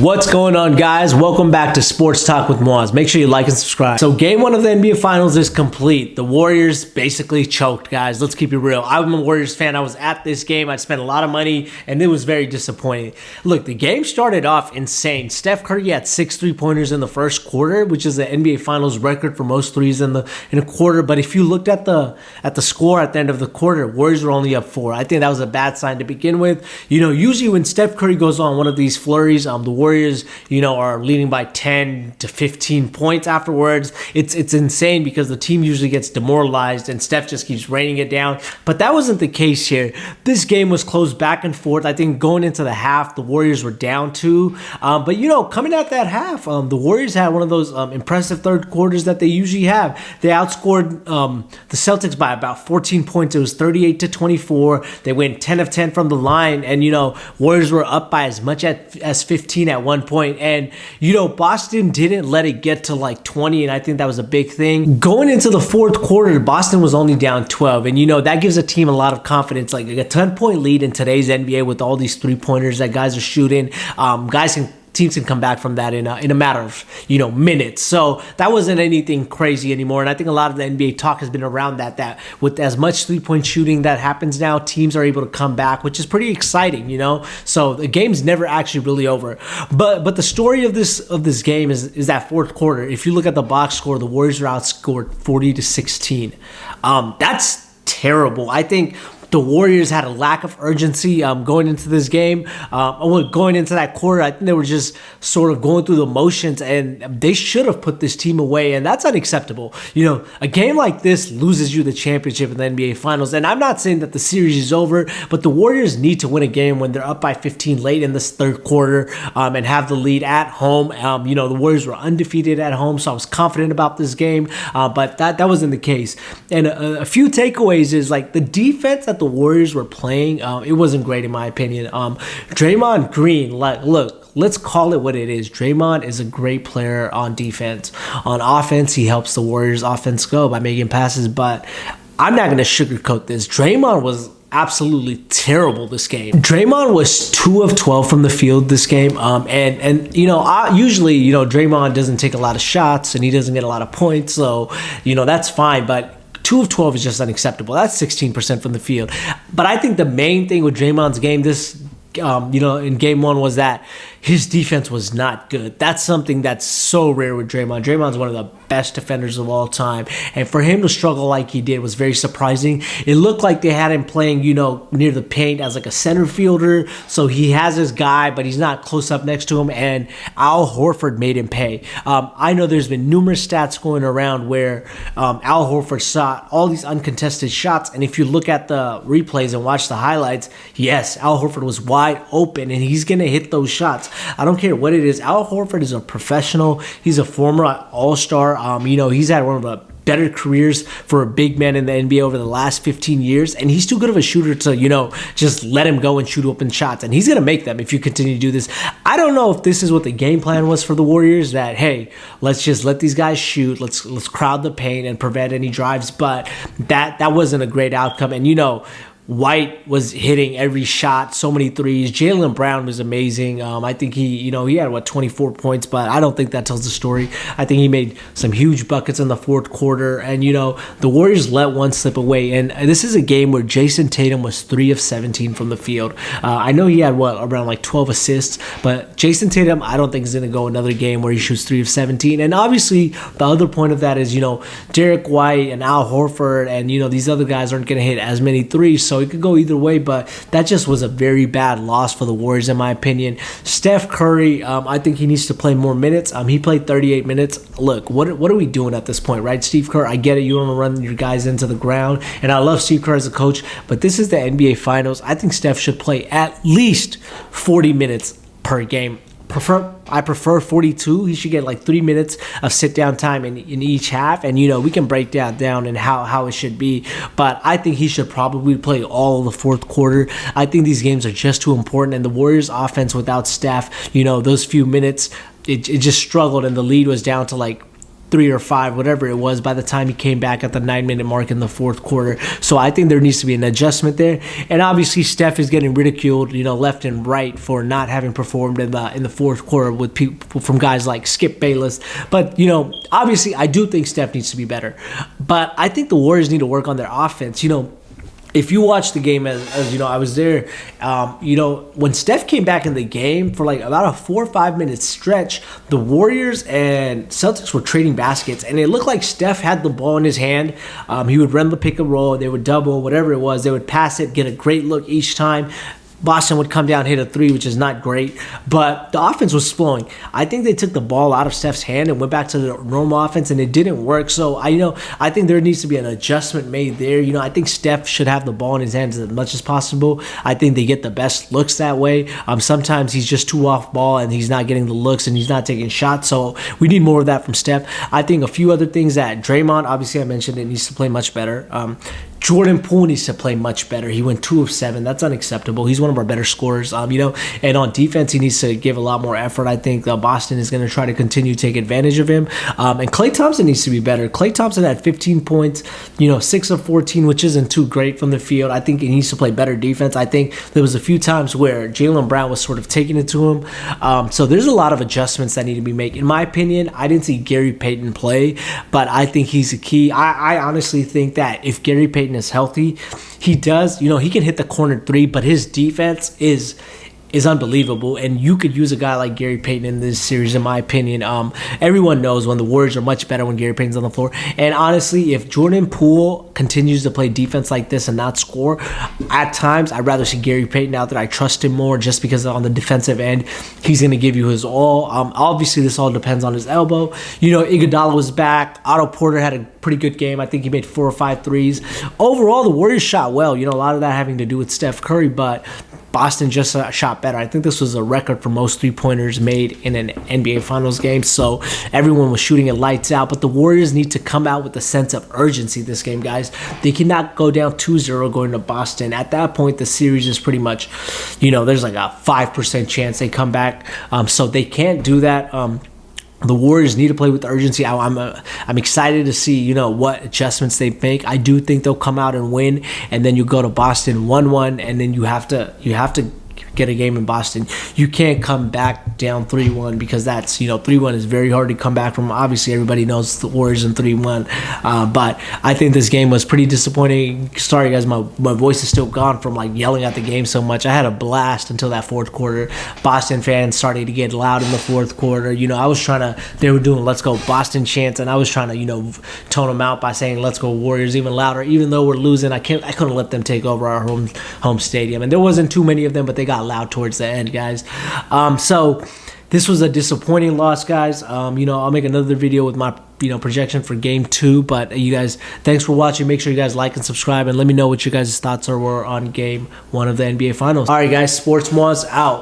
What's going on, guys? Welcome back to Sports Talk with Moaz. Make sure you like and subscribe. So game one of the NBA Finals is complete. The Warriors basically choked, guys. Let's keep it real. I'm a Warriors fan. I was at this game. I spent a lot of money, and it was very disappointing. Look, the game started off insane. Steph Curry had 6 3-pointers in the first quarter, which is the NBA Finals record for most threes in a quarter. But if you looked at the score at the end of the quarter, Warriors were only up 4. I think that was a bad sign to begin with. Usually when Steph Curry goes on one of these flurries, the Warriors, are leading by 10 to 15 points afterwards. It's insane because the team usually gets demoralized and Steph just keeps raining it down. But that wasn't the case here. This game was close back and forth. I think going into the half, the Warriors were down 2. But coming out that half, the Warriors had one of those impressive third quarters that they usually have. They outscored the Celtics by about 14 points. It was 38-24. They went 10 of 10 from the line. And, Warriors were up by as much as 15 at one point. And, Boston didn't let it get to like 20, and I think that was a big thing. Going into the fourth quarter, Boston was only down 12, and, that gives a team a lot of confidence. Like a 10-point lead in today's NBA with all these three-pointers that guys are shooting. Teams can come back from that in a matter of minutes. So that wasn't anything crazy anymore. And I think a lot of the NBA talk has been around that with as much 3-point shooting that happens now, teams are able to come back, which is pretty exciting. So the game's never actually really over. But the story of this game is that fourth quarter. If you look at the box score, the Warriors are outscored 40-16. That's terrible. I think the Warriors had a lack of urgency going into this game. Going into that quarter, I think they were just sort of going through the motions, and they should have put this team away, and that's unacceptable. A game like this loses you the championship in the NBA Finals, and I'm not saying that the series is over, but the Warriors need to win a game when they're up by 15 late in this third quarter and have the lead at home. The Warriors were undefeated at home, so I was confident about this game, but that wasn't the case. And a few takeaways is like the defense that the Warriors were playing, it wasn't great in my opinion. Draymond Green, look, let's call it what it is. Draymond is a great player on defense. On offense, he helps the Warriors' offense go by making passes, but I'm not going to sugarcoat this. Draymond was absolutely terrible this game. Draymond was 2 of 12 from the field this game. Usually, Draymond doesn't take a lot of shots and he doesn't get a lot of points. So, that's fine. But 2 of 12 is just unacceptable. That's 16% from the field. But I think the main thing with Draymond's game in game one was that his defense was not good. That's something that's so rare with Draymond. Draymond's one of the best defenders of all time. And for him to struggle like he did was very surprising. It looked like they had him playing, near the paint as like a center fielder. So he has his guy, but he's not close up next to him. And Al Horford made him pay. I know there's been numerous stats going around where Al Horford shot all these uncontested shots. And if you look at the replays and watch the highlights, yes, Al Horford was wide open and he's going to hit those shots. I don't care what it is. Al Horford is a professional. He's a former all-star. He's had one of the better careers for a big man in the NBA over the last 15 years, and he's too good of a shooter to, just let him go and shoot open shots, and he's going to make them if you continue to do this. I don't know if this is what the game plan was for the Warriors, that, hey, let's just let these guys shoot, let's crowd the paint and prevent any drives, but that wasn't a great outcome, and White was hitting every shot, so many threes. Jaylen Brown was amazing. I think he had 24 points, but I don't think that tells the story. I think he made some huge buckets in the fourth quarter, and the Warriors let one slip away. And this is a game where Jayson Tatum was 3 of 17 from the field. I know he had around like 12 assists, but Jayson Tatum, I don't think is going to go another game where he shoots 3 of 17. And obviously, the other point of that is Derek White and Al Horford and these other guys aren't going to hit as many threes, so it could go either way, but that just was a very bad loss for the Warriors in my opinion. Steph Curry, I think he needs to play more minutes. He played 38 minutes. Look, what are we doing at this point, right? Steve Kerr, I get it. You want to run your guys into the ground, and I love Steve Kerr as a coach, but this is the NBA Finals. I think Steph should play at least 40 minutes per game. I prefer 42. He should get like 3 minutes of sit down time in each half, and we can break that down and how it should be. But I think he should probably play all of the fourth quarter. I think these games are just too important, and the Warriors offense without Steph, those few minutes, it just struggled, and the lead was down to like 3 or 5, whatever it was, by the time he came back at the 9-minute mark in the fourth quarter. So I think there needs to be an adjustment there. And obviously Steph is getting ridiculed, left and right for not having performed in the fourth quarter with people from guys like Skip Bayless. But, obviously I do think Steph needs to be better. But I think the Warriors need to work on their offense. If you watch the game, as I was there, when Steph came back in the game for like about a 4 or 5 minute stretch, the Warriors and Celtics were trading baskets, and it looked like Steph had the ball in his hand. He would run the pick and roll, they would double, whatever it was, they would pass it, get a great look each time. Boston would come down, hit a 3, which is not great, but the offense was flowing. I think they took the ball out of Steph's hand and went back to the normal offense, and it didn't work. So I think there needs to be an adjustment made there. I think Steph should have the ball in his hands as much as possible. I think they get the best looks that way. Sometimes he's just too off ball and he's not getting the looks and he's not taking shots. So we need more of that from Steph. I think a few other things that Draymond, obviously I mentioned, it needs to play much better. Jordan Poole needs to play much better. He went 2 of 7. That's unacceptable. He's one of our better scorers. And on defense, he needs to give a lot more effort. I think Boston is going to try to continue to take advantage of him. And Klay Thompson needs to be better. Klay Thompson had 15 points, 6 of 14, which isn't too great from the field. I think he needs to play better defense. I think there was a few times where Jaylen Brown was sort of taking it to him. So there's a lot of adjustments that need to be made. In my opinion, I didn't see Gary Payton play, but I think he's a key. I honestly think that if Gary Payton is healthy, he does, he can hit the corner 3, but his defense is unbelievable, and you could use a guy like Gary Payton in this series, in my opinion. Everyone knows when the Warriors are much better when Gary Payton's on the floor, and honestly, if Jordan Poole continues to play defense like this and not score, at times, I'd rather see Gary Payton out there. I trust him more just because on the defensive end, he's going to give you his all. Obviously, this all depends on his elbow. Iguodala was back. Otto Porter had a pretty good game. I think he made 4 or 5 threes. Overall, the Warriors shot well. A lot of that having to do with Steph Curry, but Boston just shot better. I think this was a record for most three-pointers made in an NBA Finals game, so everyone was shooting it lights out, but the Warriors need to come out with a sense of urgency this game, guys. They cannot go down 2-0 going to Boston. At that point, the series is pretty much, there's like a 5% chance they come back, so they can't do that. The Warriors need to play with urgency. I'm excited to see, what adjustments they make. I do think they'll come out and win, and then you go to Boston 1-1, and then you have to get a game in Boston. You can't come back down 3-1 because that's, 3-1 is very hard to come back from. Obviously, everybody knows the Warriors in 3-1. But I think this game was pretty disappointing. Sorry, guys, my voice is still gone from like yelling at the game so much. I had a blast until that fourth quarter. Boston fans started to get loud in the fourth quarter. They were doing let's go Boston chants, and I was trying to, tone them out by saying let's go Warriors even louder. Even though we're losing, I couldn't let them take over our home stadium. And there wasn't too many of them, but they got loud towards the end, guys. So this was a disappointing loss, guys. I'll make another video with my projection for game 2, but you guys, thanks for watching. Make sure you guys like and subscribe, and let me know what you guys' thoughts were on game 1 of the NBA Finals. All right, guys, Sports Moz out.